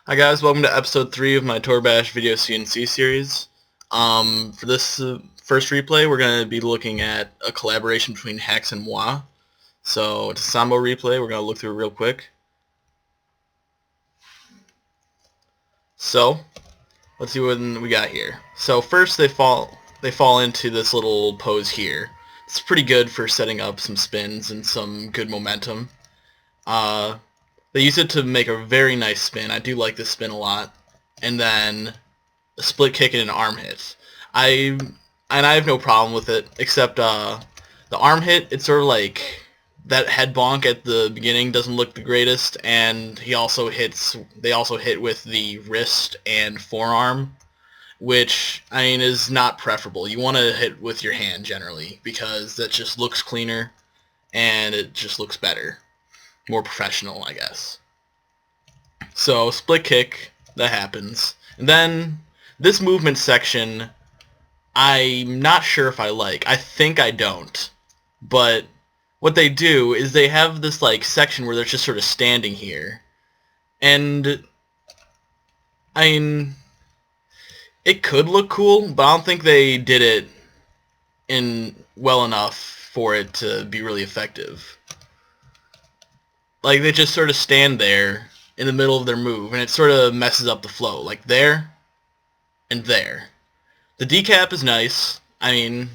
Hi guys, welcome to episode 3 of my Tour Bash video CnC series. For this first replay, we're going to be looking at a collaboration between Hex and Moi. So it's a Samba replay. We're going to look through it real quick. So let's see what we got here. So first they fall into this little pose here. It's pretty good for setting up some spins and some good momentum. They use it to make a very nice spin. I do like this spin a lot. And then a split kick and an arm hit. I have no problem with it, except the arm hit, it's sort of like that head bonk at the beginning doesn't look the greatest, and they also hit with the wrist and forearm, which, I mean, is not preferable. You want to hit with your hand generally, because that just looks cleaner, and it just looks better. More professional, I guess. So, split kick, that happens. And then, this movement section, I'm not sure if I like. I think I don't. But what they do is they have this like section where they're just sort of standing here. And, I mean, it could look cool, but I don't think they did it well enough for it to be really effective. Like, they just sort of stand there in the middle of their move, and it sort of messes up the flow. Like, there and there. The decap is nice, I mean,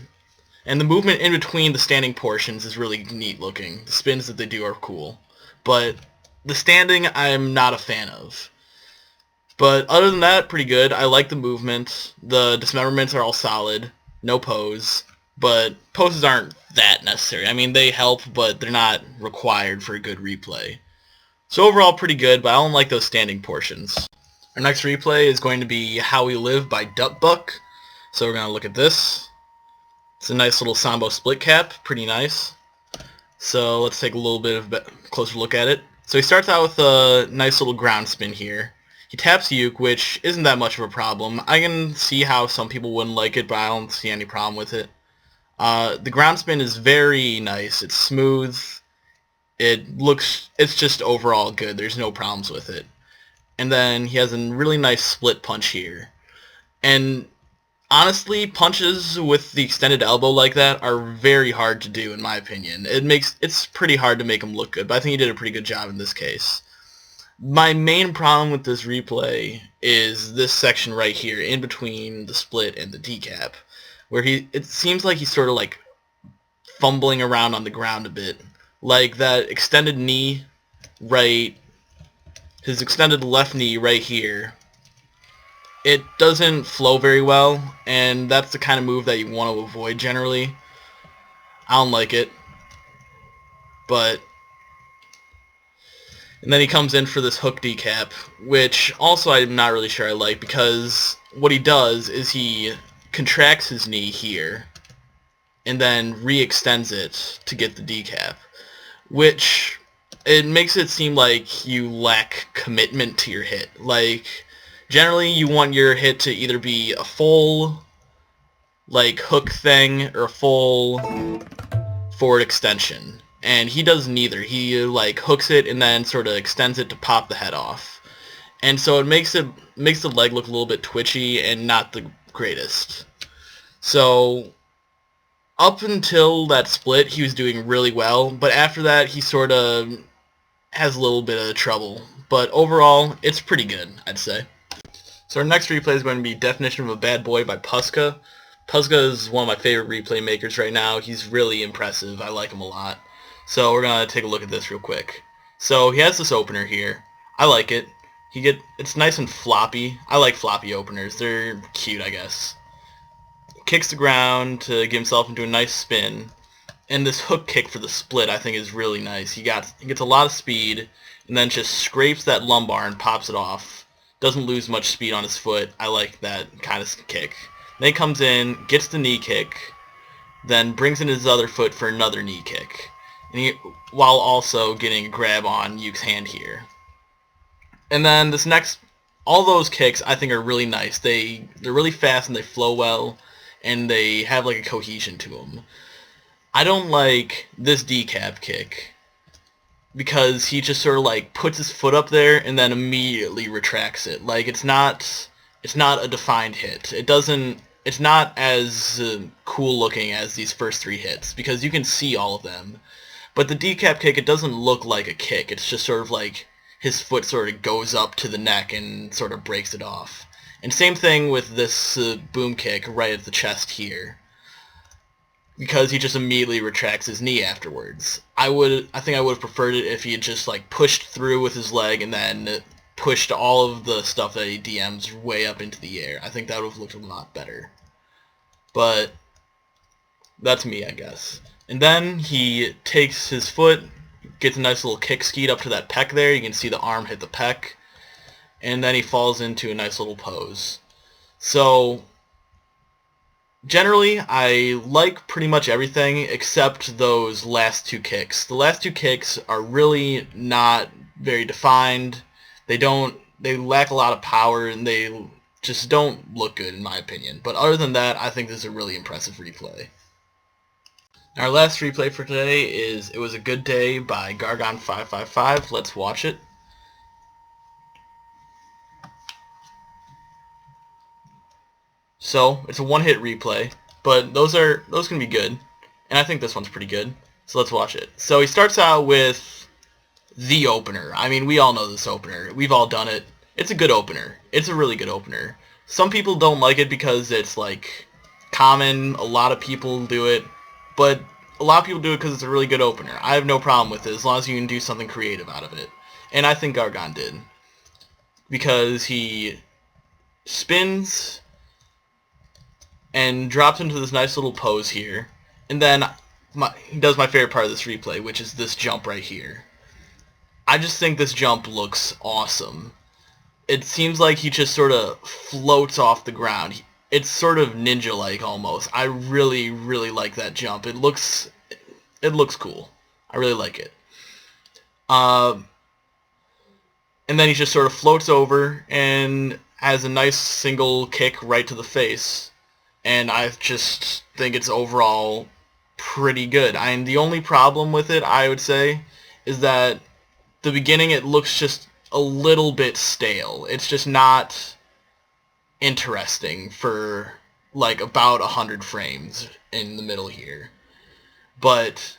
and the movement in between the standing portions is really neat looking. The spins that they do are cool. But the standing, I'm not a fan of. But other than that, pretty good. I like the movement. The dismemberments are all solid. No pose. But poses aren't that necessary. I mean, they help, but they're not required for a good replay. So overall, pretty good, but I don't like those standing portions. Our next replay is going to be How We Live by Duckbuck. So we're going to look at this. It's a nice little Samba split cap. Pretty nice. So let's take a little bit of a closer look at it. So he starts out with a nice little ground spin here. He taps Uke, which isn't that much of a problem. I can see how some people wouldn't like it, but I don't see any problem with it. The ground spin is very nice. It's smooth. It's just overall good. There's no problems with it. And then he has a really nice split punch here. And honestly, punches with the extended elbow like that are very hard to do, in my opinion. It's pretty hard to make them look good, but I think he did a pretty good job in this case. My main problem with this replay is this section right here, in between the split and the decap, where it seems like he's sort of like fumbling around on the ground a bit. Like that extended knee his extended left knee right here, it doesn't flow very well, and that's the kind of move that you want to avoid generally. I don't like it. And then he comes in for this hook decap, which also I'm not really sure I like, because what he does is he contracts his knee here and then re-extends it to get the decap, which it makes it seem like you lack commitment to your hit. Like, generally you want your hit to either be a full like hook thing or a full forward extension, and he does neither. He like hooks it and then sort of extends it to pop the head off, and so it makes the leg look a little bit twitchy and not the greatest. So up until that split, he was doing really well, but after that, he sort of has a little bit of trouble. But overall, it's pretty good, I'd say. So our next replay is going to be Definition of a Bad Boy by Puska. Puska is one of my favorite replay makers right now. He's really impressive. I like him a lot. So we're going to take a look at this real quick. So he has this opener here. I like it. It's nice and floppy. I like floppy openers. They're cute, I guess. Kicks the ground to get himself into a nice spin, and this hook kick for the split I think is really nice. He gets a lot of speed and then just scrapes that lumbar and pops it off. Doesn't lose much speed on his foot. I like that kind of kick. Then he comes in, gets the knee kick, then brings in his other foot for another knee kick, and while also getting a grab on Uke's hand here. And then all those kicks I think are really nice. They're really fast and they flow well, and they have like a cohesion to them. I don't like this decap kick. because he just sort of like puts his foot up there and then immediately retracts it. Like it's not a defined hit. It's not as cool looking as these first three hits because you can see all of them. But the decap kick, it doesn't look like a kick. It's just sort of like his foot sort of goes up to the neck and sort of breaks it off. And same thing with this boom kick right at the chest here, because he just immediately retracts his knee afterwards. I think I would have preferred it if he had just like pushed through with his leg and then pushed all of the stuff that he DMs way up into the air. I think that would have looked a lot better. But that's me, I guess. And then he takes his foot, gets a nice little kick skeet up to that pec there. You can see the arm hit the pec. And then he falls into a nice little pose. So generally, I like pretty much everything except those last two kicks. The last two kicks are really not very defined. They lack a lot of power, and they just don't look good in my opinion. But other than that, I think this is a really impressive replay. Our last replay for today is It Was a Good Day by Gargon555. Let's watch it. So, it's a one-hit replay, but those can be good, and I think this one's pretty good, so let's watch it. So he starts out with the opener. I mean, we all know this opener. We've all done it. It's a good opener. It's a really good opener. Some people don't like it because it's, like, common. A lot of people do it, but a lot of people do it because it's a really good opener. I have no problem with it as long as you can do something creative out of it, and I think Gargon did, because he spins and drops into this nice little pose here. And then he does my favorite part of this replay, which is this jump right here. I just think this jump looks awesome. It seems like he just sort of floats off the ground. It's sort of ninja-like almost. I really, really like that jump. It looks cool. I really like it. And then he just sort of floats over and has a nice single kick right to the face. And I just think it's overall pretty good. The only problem with it, I would say, is that the beginning it looks just a little bit stale. It's just not interesting for like about 100 frames in the middle here. But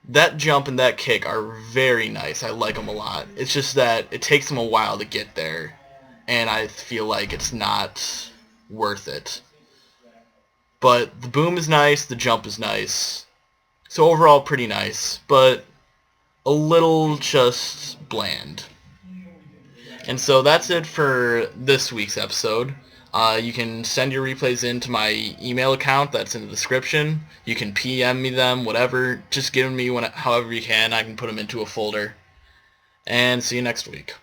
that jump and that kick are very nice. I like them a lot. It's just that it takes them a while to get there, and I feel like it's not worth it. But the boom is nice, the jump is nice. So overall pretty nice, but a little just bland. And so that's it for this week's episode. You can send your replays in to my email account that's in the description. You can PM me them, whatever. Just give them me however you can. I can put them into a folder. And see you next week.